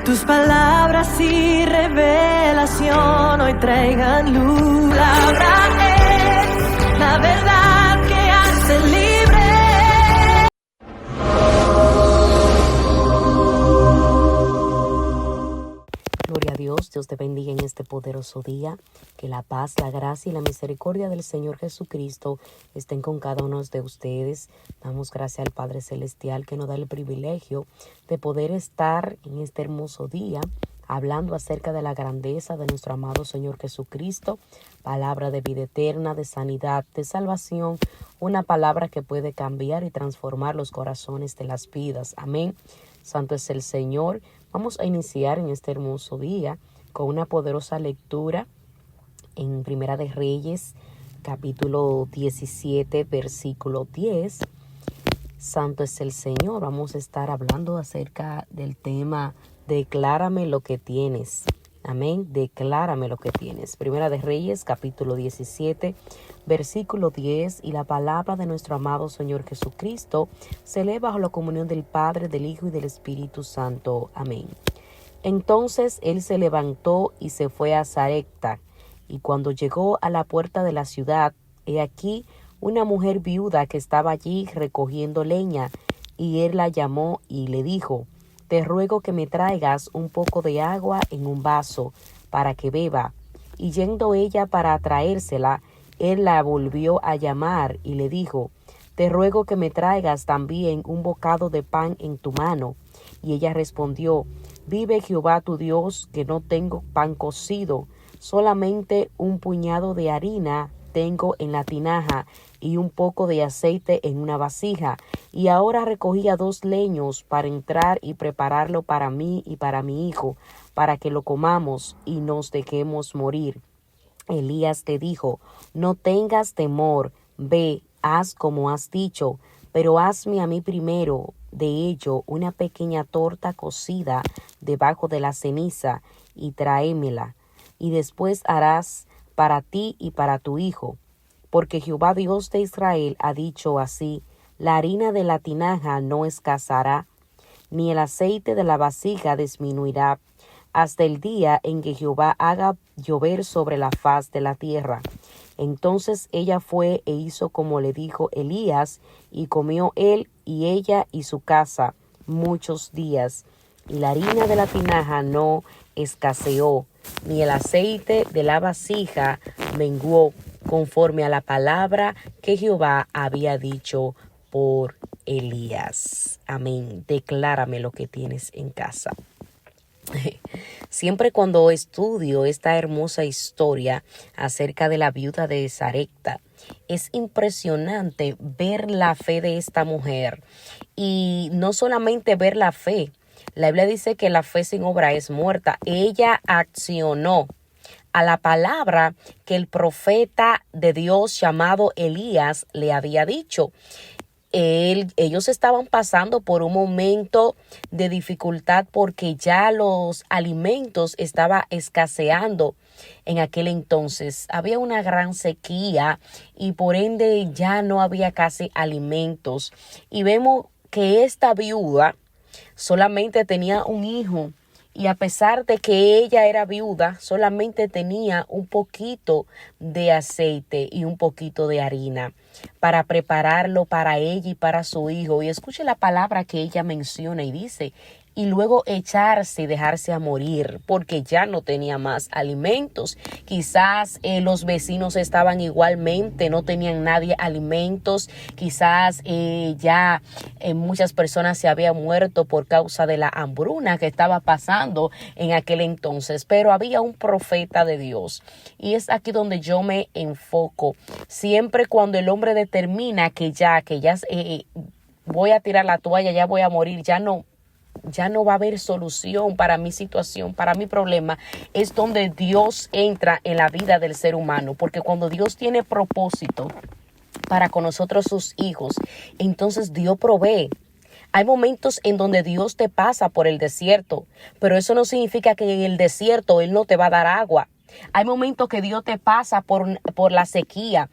Tus palabras y revelación hoy traigan luz. Palabra es la verdad que hace libre. Gloria a Dios, Dios te bendiga en este poderoso día. Que la paz, la gracia y la misericordia del Señor Jesucristo estén con cada uno de ustedes. Damos gracias al Padre Celestial que nos da el privilegio de poder estar en este hermoso día hablando acerca de la grandeza de nuestro amado Señor Jesucristo. Palabra de vida eterna, de sanidad, de salvación. Una palabra que puede cambiar y transformar los corazones de las vidas. Amén. Santo es el Señor. Vamos a iniciar en este hermoso día con una poderosa lectura en Primera de Reyes, capítulo 17, versículo 10. Santo es el Señor. Vamos a estar hablando acerca del tema Declárame lo que tienes. Amén. Declárame lo que tienes. Primera de Reyes, capítulo 17, versículo 10. Y la palabra de nuestro amado Señor Jesucristo se lee bajo la comunión del Padre, del Hijo y del Espíritu Santo. Amén. Entonces él se levantó y se fue a Sarepta. Y cuando llegó a la puerta de la ciudad, he aquí una mujer viuda que estaba allí recogiendo leña. Y él la llamó y le dijo: te ruego que me traigas un poco de agua en un vaso para que beba. Y yendo ella para traérsela, él la volvió a llamar y le dijo: te ruego que me traigas también un bocado de pan en tu mano. Y ella respondió: vive Jehová tu Dios, que no tengo pan cocido, solamente un puñado de harina tengo en la tinaja y un poco de aceite en una vasija. Y ahora recogía 2 leños para entrar y prepararlo para mí y para mi hijo, para que lo comamos y nos dejemos morir. Elías le dijo: no tengas temor, ve, haz como has dicho, pero hazme a mí primero de ello una pequeña torta cocida debajo de la ceniza y tráemela, y después harás para ti y para tu hijo. Porque Jehová Dios de Israel ha dicho así: la harina de la tinaja no escaseará, ni el aceite de la vasija disminuirá, hasta el día en que Jehová haga llover sobre la faz de la tierra. Entonces ella fue e hizo como le dijo Elías, y comió él y ella y su casa muchos días. Y la harina de la tinaja no escaseó, ni el aceite de la vasija menguó, conforme a la palabra que Jehová había dicho por Elías. Amén. Declárame lo que tienes en casa. Siempre cuando estudio esta hermosa historia acerca de la viuda de Sarepta, es impresionante ver la fe de esta mujer. Y no solamente ver la fe. La Biblia dice que la fe sin obra es muerta. Ella accionó a la palabra que el profeta de Dios llamado Elías le había dicho. Ellos estaban pasando por un momento de dificultad porque ya los alimentos estaban escaseando en aquel entonces. Había una gran sequía y por ende ya no había casi alimentos. Y vemos que esta viuda solamente tenía un hijo. Y a pesar de que ella era viuda, solamente tenía un poquito de aceite y un poquito de harina para prepararlo para ella y para su hijo. Y escuche la palabra que ella menciona y dice: y luego echarse y dejarse a morir, porque ya no tenía más alimentos. Quizás los vecinos estaban igualmente, no tenían nadie alimentos. Quizás ya muchas personas se habían muerto por causa de la hambruna que estaba pasando en aquel entonces. Pero había un profeta de Dios. Y es aquí donde yo me enfoco. Siempre cuando el hombre determina que ya voy a tirar la toalla, ya voy a morir, ya no va a haber solución para mi situación, para mi problema, es donde Dios entra en la vida del ser humano. Porque cuando Dios tiene propósito para con nosotros sus hijos, entonces Dios provee. Hay momentos en donde Dios te pasa por el desierto, pero eso no significa que en el desierto Él no te va a dar agua. Hay momentos que Dios te pasa por la sequía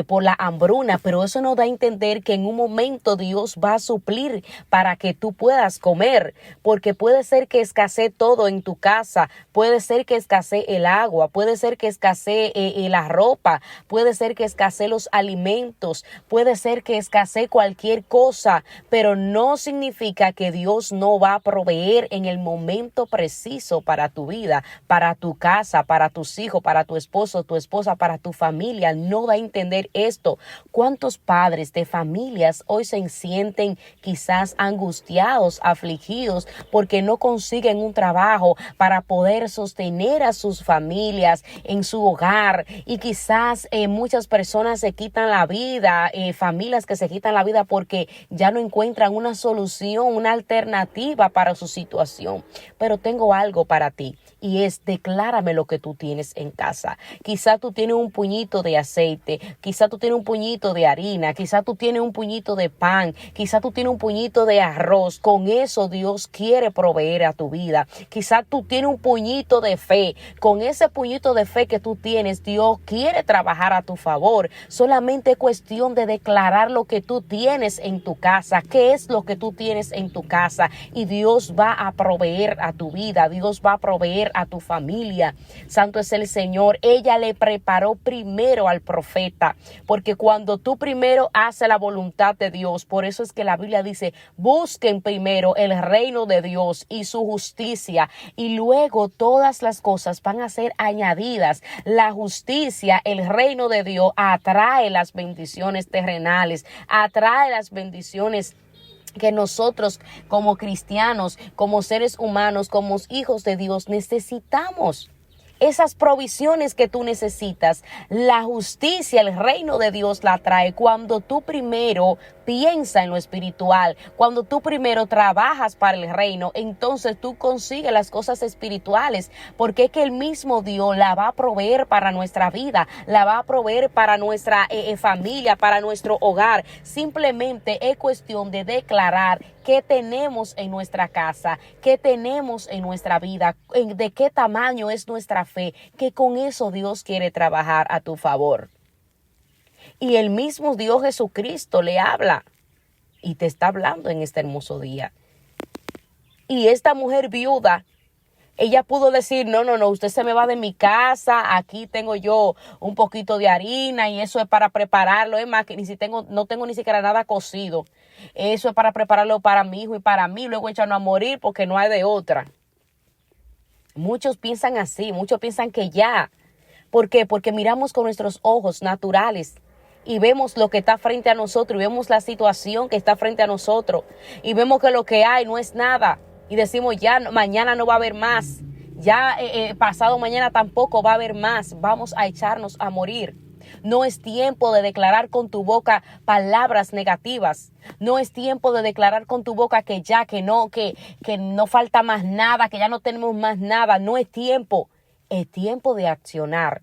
por la hambruna, pero eso no da a entender que en un momento Dios va a suplir para que tú puedas comer, porque puede ser que escasee todo en tu casa, puede ser que escasee el agua, puede ser que escasee la ropa, puede ser que escasee los alimentos, puede ser que escasee cualquier cosa, pero no significa que Dios no va a proveer en el momento preciso para tu vida, para tu casa, para tus hijos, para tu esposo, tu esposa, para tu familia. No da a entender esto. ¿Cuántos padres de familias hoy se sienten quizás angustiados, afligidos, porque no consiguen un trabajo para poder sostener a sus familias en su hogar? Y quizás muchas personas se quitan la vida, familias que se quitan la vida porque ya no encuentran una solución, una alternativa para su situación. Pero tengo algo para ti y es: declárame lo que tú tienes en casa. Quizá tú tienes un puñito de aceite, quizá tú tienes un puñito de harina, quizá tú tienes un puñito de pan, quizá tú tienes un puñito de arroz. Con eso Dios quiere proveer a tu vida. Quizá tú tienes un puñito de fe. Con ese puñito de fe que tú tienes, Dios quiere trabajar a tu favor. Solamente es cuestión de declarar lo que tú tienes en tu casa. ¿Qué es lo que tú tienes en tu casa? Y Dios va a proveer a tu vida. Dios va a proveer a tu familia. Santo es el Señor. Ella le preparó primero al profeta, porque cuando tú primero haces la voluntad de Dios, por eso es que la Biblia dice: busquen primero el reino de Dios y su justicia, y luego todas las cosas van a ser añadidas. La justicia, el reino de Dios, atrae las bendiciones terrenales, atrae las bendiciones que nosotros como cristianos, como seres humanos, como hijos de Dios necesitamos. Esas provisiones que tú necesitas, la justicia, el reino de Dios la trae cuando tú primero piensas en lo espiritual, cuando tú primero trabajas para el reino. Entonces tú consigues las cosas espirituales, porque es que el mismo Dios la va a proveer para nuestra vida, la va a proveer para nuestra familia, para nuestro hogar. Simplemente es cuestión de declarar qué tenemos en nuestra casa, qué tenemos en nuestra vida, de qué tamaño es nuestra fe, que con eso Dios quiere trabajar a tu favor. Y el mismo Dios Jesucristo le habla y te está hablando en este hermoso día. Y esta mujer viuda, ella pudo decir: no, usted se me va de mi casa, aquí tengo yo un poquito de harina y eso es para prepararlo. Es más, que no tengo ni siquiera nada cocido. Eso es para prepararlo para mi hijo y para mí, luego echarnos a morir porque no hay de otra. Muchos piensan así, muchos piensan que ya. ¿Por qué? Porque miramos con nuestros ojos naturales y vemos lo que está frente a nosotros, y vemos la situación que está frente a nosotros, y vemos que lo que hay no es nada. Y decimos: ya mañana no va a haber más, ya pasado mañana tampoco va a haber más, vamos a echarnos a morir. No es tiempo de declarar con tu boca palabras negativas. No es tiempo de declarar con tu boca que no falta más nada, que ya no tenemos más nada. No es tiempo. Es tiempo de accionar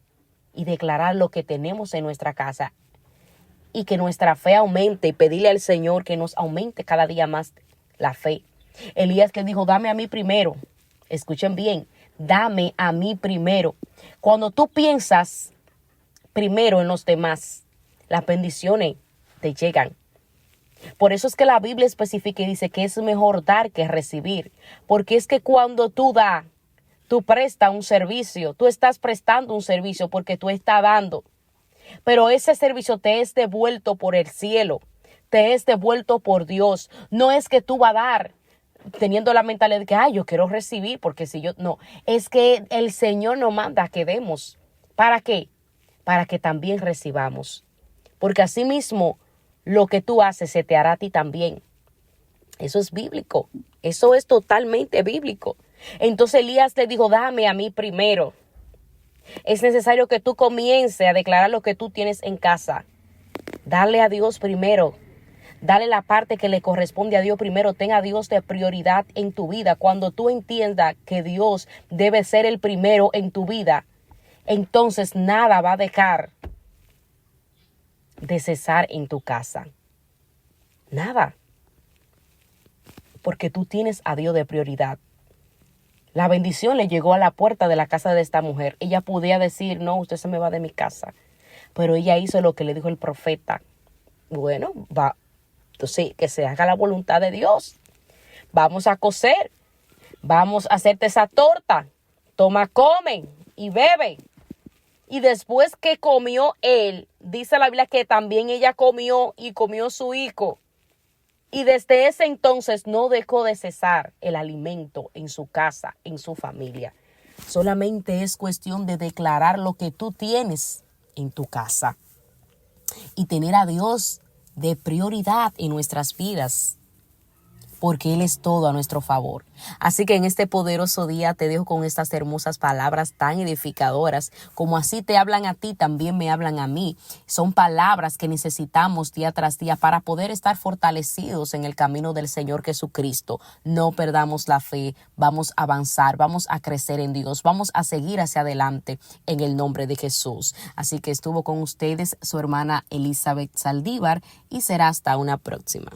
y declarar lo que tenemos en nuestra casa, y que nuestra fe aumente, y pedirle al Señor que nos aumente cada día más la fe. Elías, que dijo: dame a mí primero. Escuchen bien, dame a mí primero. Cuando tú piensas primero en los demás, las bendiciones te llegan. Por eso es que la Biblia especifica y dice que es mejor dar que recibir, porque es que cuando tú das, tú prestas un servicio, tú estás prestando un servicio porque tú estás dando, pero ese servicio te es devuelto por el cielo, te es devuelto por Dios. No es que tú vas a dar teniendo la mentalidad de que yo quiero recibir, porque si yo no, es que el Señor nos manda que demos. ¿Para qué? Para que también recibamos, porque así mismo lo que tú haces se te hará a ti también. Eso es bíblico, eso es totalmente bíblico. Entonces Elías le dijo: dame a mí primero. Es necesario que tú comiences a declarar lo que tú tienes en casa. Dale a Dios primero. Dale la parte que le corresponde a Dios primero. Ten a Dios de prioridad en tu vida. Cuando tú entiendas que Dios debe ser el primero en tu vida, entonces nada va a dejar de cesar en tu casa. Nada. Porque tú tienes a Dios de prioridad. La bendición le llegó a la puerta de la casa de esta mujer. Ella podía decir: no, usted se me va de mi casa. pero ella hizo lo que le dijo el profeta. Bueno, va, entonces que se haga la voluntad de Dios. Vamos a cocer, vamos a hacerte esa torta. Toma, come y bebe. Y después que comió él, dice la Biblia que también ella comió y comió su hijo. Y desde ese entonces no dejó de cesar el alimento en su casa, en su familia. Solamente es cuestión de declarar lo que tú tienes en tu casa y tener a Dios de prioridad en nuestras vidas, porque Él es todo a nuestro favor. Así que en este poderoso día te dejo con estas hermosas palabras tan edificadoras. Como así te hablan a ti, también me hablan a mí. Son palabras que necesitamos día tras día para poder estar fortalecidos en el camino del Señor Jesucristo. No perdamos la fe, vamos a avanzar, vamos a crecer en Dios, vamos a seguir hacia adelante en el nombre de Jesús. Así que estuvo con ustedes su hermana Elizabeth Saldívar y será hasta una próxima.